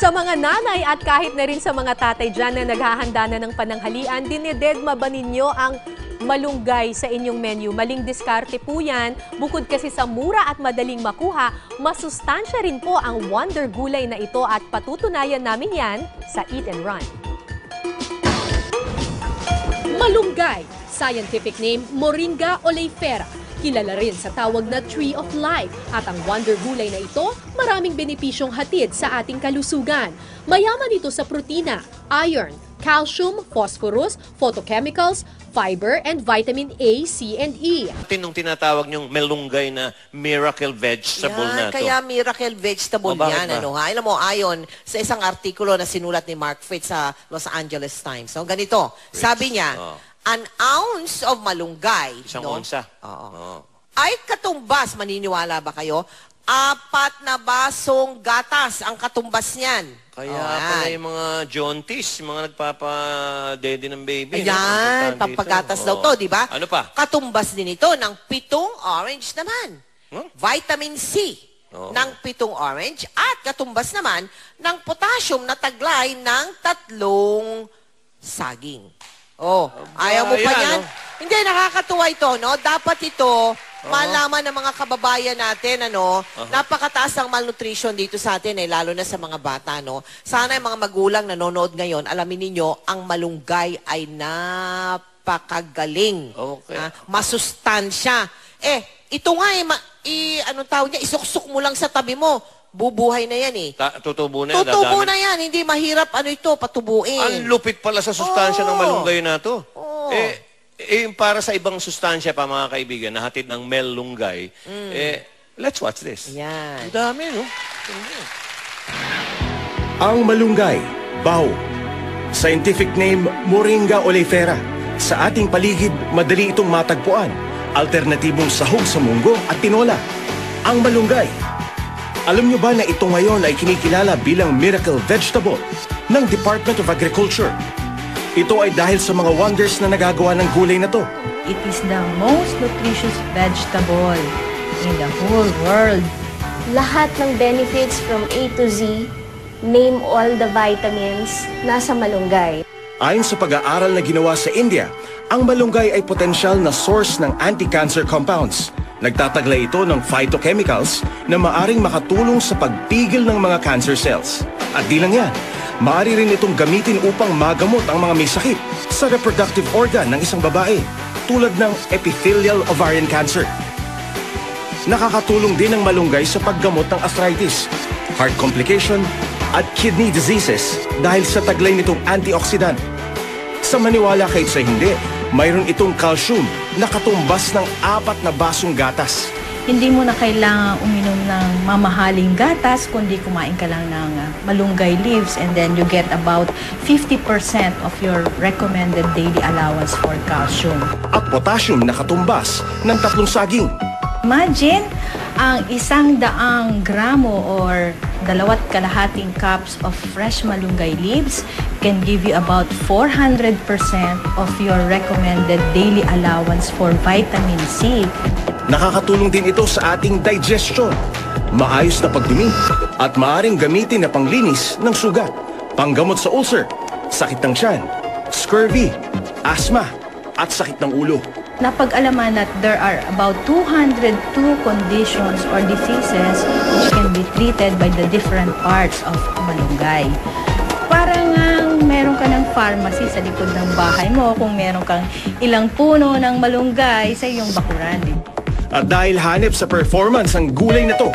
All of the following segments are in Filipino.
Sa mga nanay at kahit na rin sa mga tatay dyan na naghahanda na ng pananghalian, dinededma ba ninyo ang malunggay sa inyong menu? Maling diskarte po yan. Bukod kasi sa mura at madaling makuha, masustansya rin po ang wonder gulay na ito at patutunayan namin yan sa Eat and Run. Malunggay, scientific name Moringa oleifera. Kilala rin sa tawag na Tree of Life at ang wonder gulay na ito, maraming benepisyong hatid sa ating kalusugan. Mayaman ito sa protina, iron, calcium, phosphorus, photochemicals, fiber, and vitamin A, C, and E. Nung tinatawag niyong malunggay na miracle vegetable na to. Kaya miracle vegetable yan. Alam mo, ayon sa isang artikulo na sinulat ni Mark Fitz sa Los Angeles Times. So, ganito, sabi niya, an ounce of malunggay, isang onsa. Ay katumbas, maniniwala ba kayo? 4 na basong gatas ang katumbas niyan. Kaya pala yung mga jaunties, mga nagpapa-daddy ng baby. Ayan, pampagatas daw to, di ba? Ano pa? Katumbas din ito ng 7 orange naman. Vitamin C ng 7 orange at katumbas naman ng potassium na taglay ng 3 saging. Ayaw mo pa yan? Hindi, nakakatuwa ito, no? Dapat ito, malaman ng mga kababayan natin, napakataas ang malnutrition dito sa atin, lalo na sa mga bata, no? Sana yung mga magulang nanonood ngayon, alamin ninyo, ang malunggay ay napakagaling. Masustansya. Ito nga, anong tawag niya, isuksok mo lang sa tabi mo. Bubuhay na yan Tutubo na yan. Tutubo na yan. Hindi mahirap patubuin. Ang lupit pala sa sustansya ng malunggay na to. Para sa ibang sustansya pa mga kaibigan, nahatid ng malunggay, let's watch this. Yan. Ang dami, no? Ang malunggay, bao. Scientific name, Moringa oleifera. Sa ating paligid, madali itong matagpuan. Alternatibong sahog sa munggo at tinola. Ang malunggay. Alam nyo ba na ito ngayon ay kinikilala bilang miracle vegetable ng Department of Agriculture? Ito ay dahil sa mga wonders na nagagawa ng gulay na to. It is the most nutritious vegetable in the whole world. Lahat ng benefits from A to Z, name all the vitamins, nasa malunggay. Ayon sa pag-aaral na ginawa sa India, ang malunggay ay potensyal na source ng anti-cancer compounds. Nagtataglay ito ng phytochemicals na maaring makatulong sa pagpigil ng mga cancer cells. At di lang yan, maaari rin itong gamitin upang magamot ang mga may sakit sa reproductive organ ng isang babae, tulad ng epithelial ovarian cancer. Nakakatulong din ang malunggay sa paggamot ng arthritis, heart complication, at kidney diseases dahil sa taglay nitong antioxidant. Sa maniwala kahit sa hindi, mayroon itong calcium na katumbas ng 4 na basong gatas. Hindi mo na kailangan uminom ng mamahaling gatas, kundi kumain ka lang ng malunggay leaves and then you get about 50% of your recommended daily allowance for calcium. At potassium na katumbas ng 3 saging. Imagine, ang 100 gramo or 2.5 cups of fresh malunggay leaves can give you about 400% of your recommended daily allowance for vitamin C. Nakakatulong din ito sa ating digestion, maayos na pagdumi, at maaaring gamitin na panglinis ng sugat, panggamot sa ulcer, sakit ng tiyan, scurvy, asthma, at sakit ng ulo. Napag-alaman that there are about 202 conditions or diseases which can be treated by the different parts of malunggay. Parang meron ka ng pharmacy sa likod ng bahay mo kung meron kang ilang puno ng malunggay sa iyong bakuran. At dahil hanep sa performance ang gulay na to,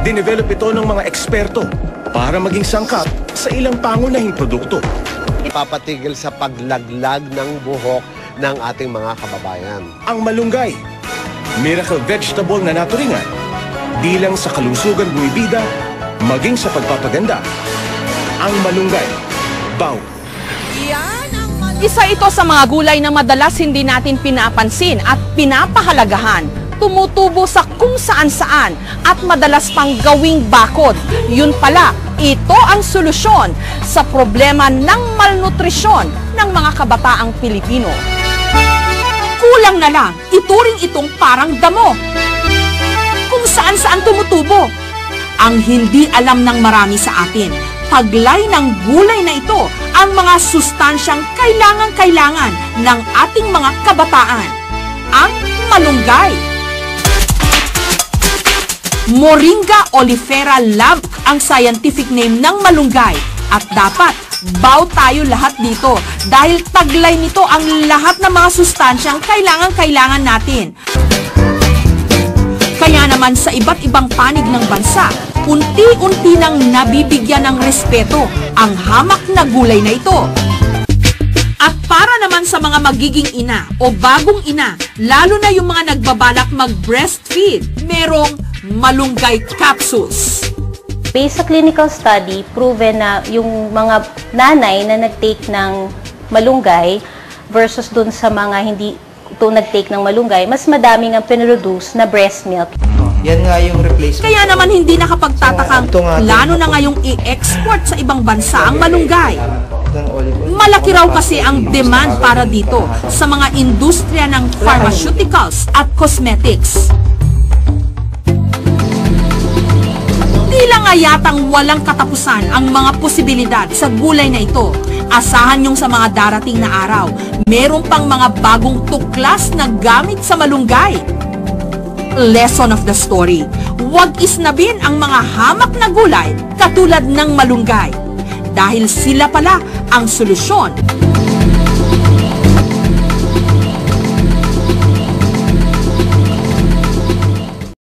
dinevelop ito ng mga eksperto para maging sangkap sa ilang pangunahing produkto. Papatigil sa paglaglag ng buhok ng ating mga kababayan. Ang malunggay, miracle vegetable na naturingan, di lang sa kalusugan bumibida, maging sa pagpapaganda. Ang malunggay, bao. Isa ito sa mga gulay na madalas hindi natin pinapansin at pinapahalagahan. Tumutubo sa kung saan-saan at madalas pang gawing bakod. Yun pala, ito ang solusyon sa problema ng malnutrisyon ng mga kabataang Pilipino. Kulang na lang, ituring itong parang damo. Kung saan-saan tumutubo. Ang hindi alam ng marami sa atin, taglay ng gulay na ito ang mga sustansyang kailangan ng ating mga kabataan, ang malunggay. Moringa oleifera Lamb ang scientific name ng malunggay at dapat bow tayo lahat dito dahil taglay nito ang lahat ng mga sustansyang kailangan natin. Kaya naman sa iba't ibang panig ng bansa, unti-unti nang nabibigyan ng respeto ang hamak na gulay na ito. At para naman sa mga magiging ina o bagong ina, lalo na yung mga nagbabalak mag-breastfeed, merong malunggay capsules. Based sa clinical study, proven na yung mga nanay na nag-take ng malunggay versus dun sa mga hindi ito nag-take ng malunggay, mas madaming ang pinroduce na breast milk. Yan nga yung replacement. Kaya naman hindi nakapagtatakang plano na ngayong i-export sa ibang bansa ang malunggay. Malaki raw kasi ang demand para dito sa mga industriya ng pharmaceuticals at cosmetics. Tila nga yatang walang katapusan ang mga posibilidad sa gulay na ito. Asahan yung sa mga darating na araw, meron pang mga bagong tuklas na gamit sa malunggay. Lesson of the story, huwag isnabin ang mga hamak na gulay katulad ng malunggay. Dahil sila pala ang solusyon